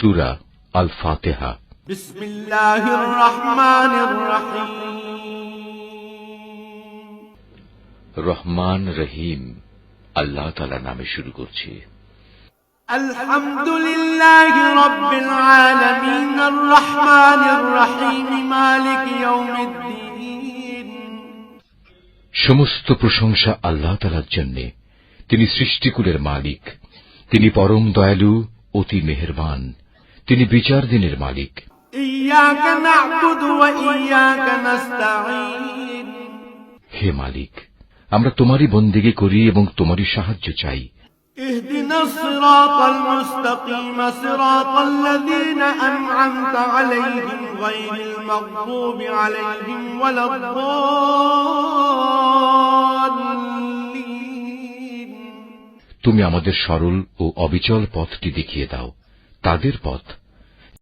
সূরা আল ফাতিহা। বিসমিল্লাহির রহমানির রহিম। রহমান রহিম আল্লাহ তাআলার নামে শুরু করছি। আলহামদুলিল্লাহি রাব্বিল আলামিন আর রহমানির রহিম মালিক ইয়াউমিদ্দিন। সমস্ত প্রশংসা আল্লাহ তাআলার জন্য। তিনি সৃষ্টিকুলের মালিক। তিনি পরম দয়ালু, অতি মেহেরবান। তিনি বিচার দিনের মালিক। ইয়াকা না'বুদু ওয়া ইয়াকা নাস্তাঈন। হে মালিক, আমরা তোমারই বন্দেগী করি এবং তোমারই সাহায্য চাই। ইহদিনাস সিরাতাল মুস্তাকিম সিরাতাল্লাযীনা আন'আমতা আলাইহিম গায়রিল মাগদুবি আলাইহিম ওয়ালাদ-দাল্লিন। তুমি আমাদের সরল ও অবিচল পথটি দেখিয়ে দাও, তাদের পথ